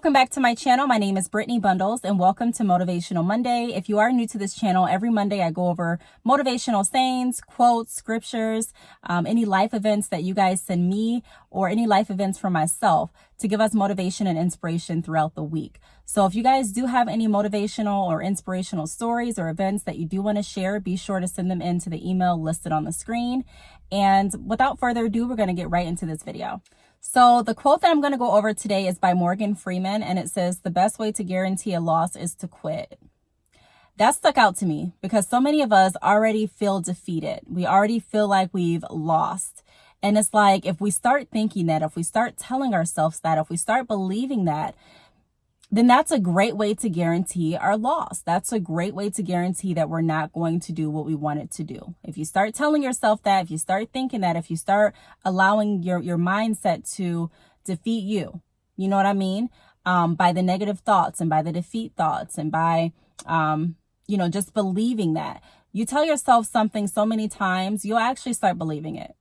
welcome back to my channel. My name is Brittany Bundles and welcome to Motivational Monday. If you are new to this channel, every Monday I go over motivational sayings, quotes, scriptures, any life events that you guys send me or any life events for myself to give us motivation and inspiration throughout the week. So if you guys do have any motivational or inspirational stories or events that you do want to share, be sure to send them into the email listed on the screen. And without further ado, we're going to get right into this video. So the quote that I'm going to go over today is by Morgan Freeman, and it says, "The best way to guarantee a loss is to quit." That stuck out to me because so many of us already feel defeated. We already feel like we've lost. And it's like, if we start thinking that, if we start telling ourselves that, if we start believing that, then that's a great way to guarantee our loss. That's a great way to guarantee that we're not going to do what we wanted to do. If you start telling yourself that, if you start thinking that, if you start allowing your mindset to defeat you, you know what I mean? By the negative thoughts and by the defeat thoughts and by, just believing that. You tell yourself something so many times, you'll actually start believing it.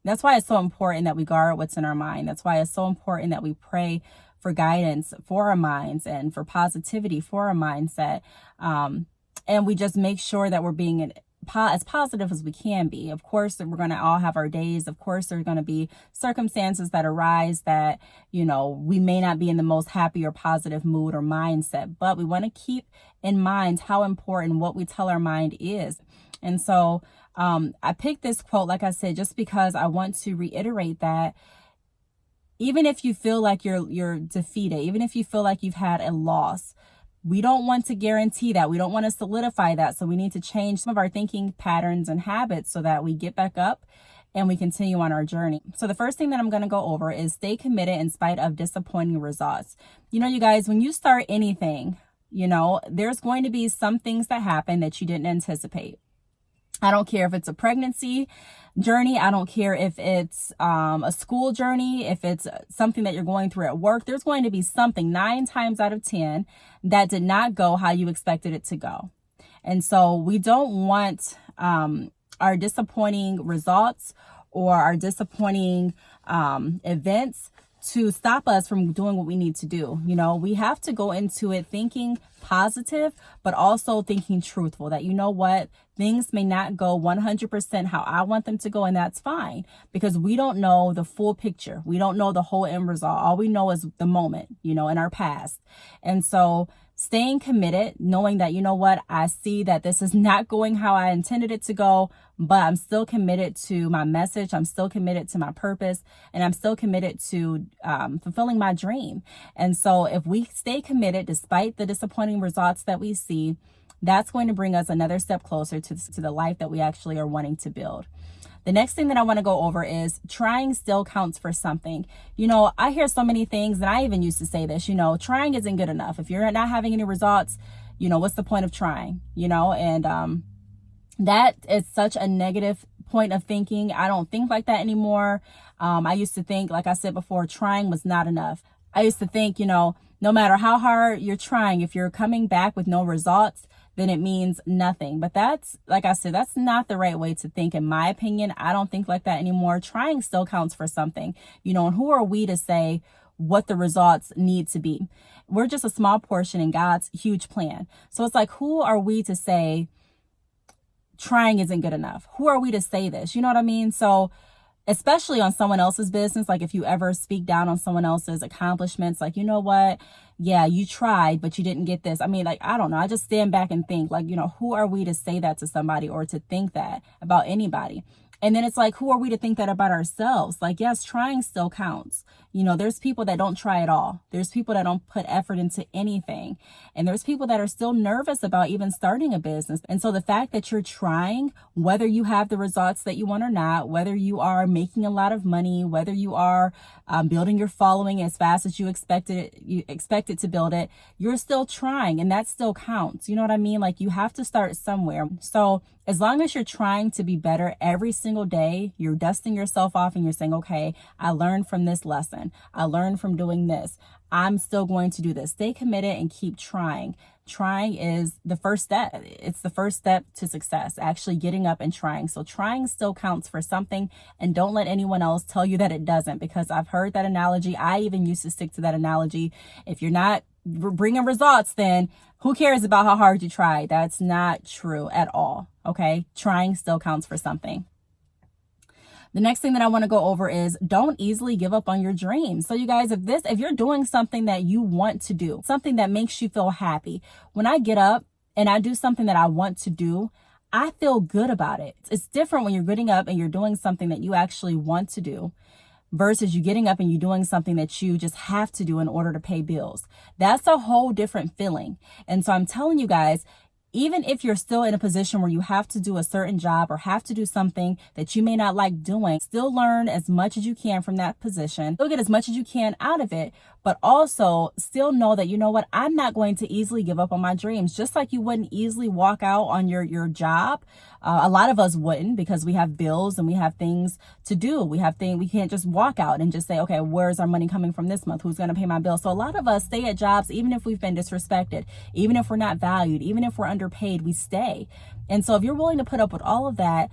That's why it's so important that we guard what's in our mind. That's why it's so important that we pray for guidance for our minds and for positivity for our mindset. And we just make sure that we're being as positive as we can be. Of course, we're going to all have our days. Of course, there's going to be circumstances that arise that, we may not be in the most happy or positive mood or mindset, but we want to keep in mind how important what we tell our mind is. And so I picked this quote, like I said, just because I want to reiterate that even if you feel like you're defeated, even if you feel like you've had a loss, we don't want to guarantee that. We don't want to solidify that. So we need to change some of our thinking patterns and habits so that we get back up and we continue on our journey. So the first thing that I'm going to go over is stay committed in spite of disappointing results. You guys, when you start anything, there's going to be some things that happen that you didn't anticipate. I don't care if it's a pregnancy journey. I don't care if it's a school journey, if it's something that you're going through at work. There's going to be something 9 times out of 10 that did not go how you expected it to go. And so we don't want our disappointing results or our disappointing events to stop us from doing what we need to do. We have to go into it thinking positive, but also thinking truthful that, things may not go 100% how I want them to go. And that's fine because we don't know the full picture. We don't know the whole end result. All we know is the moment, in our past. And so staying committed, knowing that, I see that this is not going how I intended it to go, but I'm still committed to my message. I'm still committed to my purpose, and I'm still committed to fulfilling my dream. And so if we stay committed, despite the disappointing results that we see, that's going to bring us another step closer to the life that we actually are wanting to build. The next thing that I want to go over is trying still counts for something. I hear so many things, and I even used to say this, trying isn't good enough. If you're not having any results, what's the point of trying, and that is such a negative point of thinking. I don't think like that anymore. I used to think, like I said before, trying was not enough. I used to think, no matter how hard you're trying, if you're coming back with no results, then it means nothing. But that's, like I said, that's not the right way to think. In my opinion, I don't think like that anymore. Trying still counts for something, and who are we to say what the results need to be? We're just a small portion in God's huge plan. So it's like, who are we to say trying isn't good enough? Who are we to say this? You know what I mean? So especially on someone else's business, like if you ever speak down on someone else's accomplishments, like, yeah, you tried, but you didn't get this. I mean, I don't know. I just stand back and think who are we to say that to somebody or to think that about anybody? And then it's like, who are we to think that about ourselves? Like, yes, trying still counts. There's people that don't try at all. There's people that don't put effort into anything. And there's people that are still nervous about even starting a business. And so the fact that you're trying, whether you have the results that you want or not, whether you are making a lot of money, whether you are building your following as fast as you expected to build it, you're still trying, and that still counts. You know what I mean? Like, you have to start somewhere. So as long as you're trying to be better every single day, you're dusting yourself off and you're saying, okay, I learned from this lesson. I learned from doing this. I'm still going to do this. Stay committed and keep trying. Trying is the first step. It's the first step to success, actually getting up and trying. So trying still counts for something, and don't let anyone else tell you that it doesn't, because I've heard that analogy. I even used to stick to that analogy. If you're not bringing results, then who cares about how hard you try? That's not true at all. Okay. Trying still counts for something. The next thing that I want to go over is don't easily give up on your dreams. So you guys, if you're doing something that you want to do, something that makes you feel happy, when I get up and I do something that I want to do, I feel good about it. It's different when you're getting up and you're doing something that you actually want to do versus you getting up and you doing something that you just have to do in order to pay bills. That's a whole different feeling. And so I'm telling you guys, even if you're still in a position where you have to do a certain job or have to do something that you may not like doing, still learn as much as you can from that position. Still get as much as you can out of it, but also still know that, you know what, I'm not going to easily give up on my dreams. Just like you wouldn't easily walk out on your job. A lot of us wouldn't, because we have bills and we have things to do. We can't just walk out and just say, okay, where's our money coming from this month? Who's going to pay my bill? So a lot of us stay at jobs, even if we've been disrespected, even if we're not valued, even if we're underpaid, we stay. And so if you're willing to put up with all of that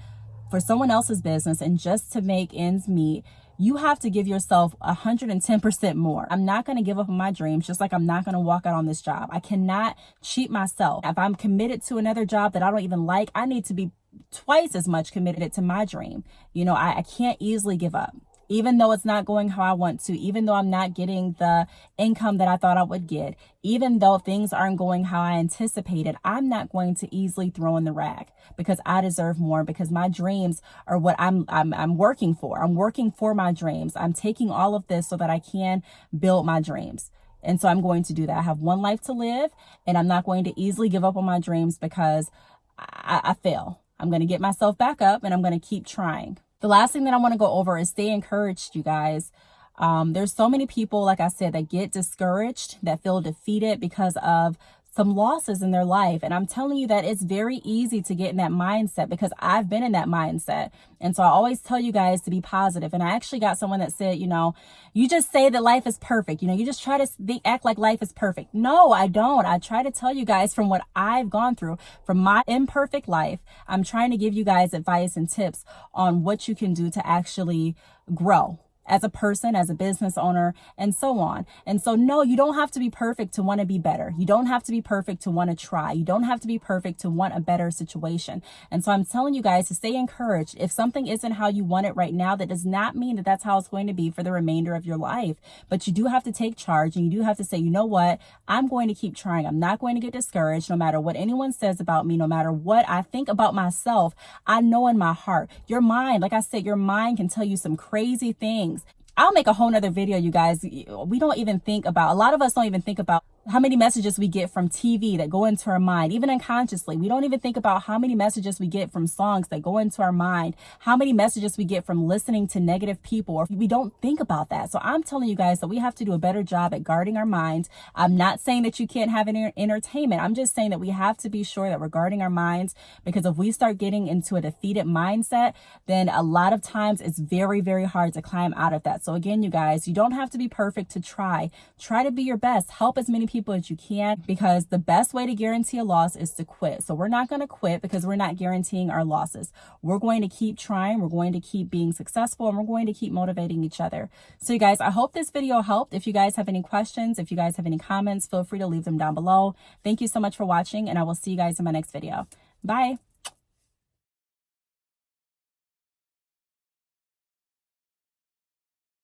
for someone else's business and just to make ends meet, you have to give yourself 110% more. I'm not going to give up on my dreams, just like I'm not going to walk out on this job. I cannot cheat myself. If I'm committed to another job that I don't even like, I need to be twice as much committed to my dream. You know, I can't easily give up. Even though it's not going how I want to, even though I'm not getting the income that I thought I would get, even though things aren't going how I anticipated, I'm not going to easily throw in the rag, because I deserve more, because my dreams are what I'm working for. I'm working for my dreams. I'm taking all of this so that I can build my dreams. And so I'm going to do that. I have one life to live, and I'm not going to easily give up on my dreams because I fail. I'm going to get myself back up, and I'm going to keep trying. The last thing that I want to go over is stay encouraged, you guys. There's so many people, like I said, that get discouraged, that feel defeated because of some losses in their life. And I'm telling you that it's very easy to get in that mindset, because I've been in that mindset. And so I always tell you guys to be positive. And I actually got someone that said, you know, you just say that life is perfect. You know, you just try to act like life is perfect. No, I don't. I try to tell you guys from what I've gone through, from my imperfect life. I'm trying to give you guys advice and tips on what you can do to actually grow as a person, as a business owner, and so on. And so, no, you don't have to be perfect to want to be better. You don't have to be perfect to want to try. You don't have to be perfect to want a better situation. And so I'm telling you guys to stay encouraged. If something isn't how you want it right now, that does not mean that that's how it's going to be for the remainder of your life. But you do have to take charge, and you do have to say, you know what, I'm going to keep trying. I'm not going to get discouraged no matter what anyone says about me, no matter what I think about myself. I know in my heart, your mind, like I said, your mind can tell you some crazy things. I'll make a whole nother video, you guys. We don't even think about, a lot of us don't even think about how many messages we get from TV that go into our mind, even unconsciously. We don't even think about how many messages we get from songs that go into our mind, how many messages we get from listening to negative people, or we don't think about that. So I'm telling you guys that we have to do a better job at guarding our minds. I'm not saying that you can't have any entertainment. I'm just saying that we have to be sure that we're guarding our minds, because if we start getting into a defeated mindset, then a lot of times it's very, very hard to climb out of that. So again, you guys, you don't have to be perfect to try. Try to be your best. Help as many people as you can, because the best way to guarantee a loss is to quit. So we're not going to quit, because we're not guaranteeing our losses. We're going to keep trying. We're going to keep being successful, and we're going to keep motivating each other. So you guys, I hope this video helped. If you guys have any questions, if you guys have any comments, feel free to leave them down below. Thank you so much for watching, and I will see you guys in my next video. Bye.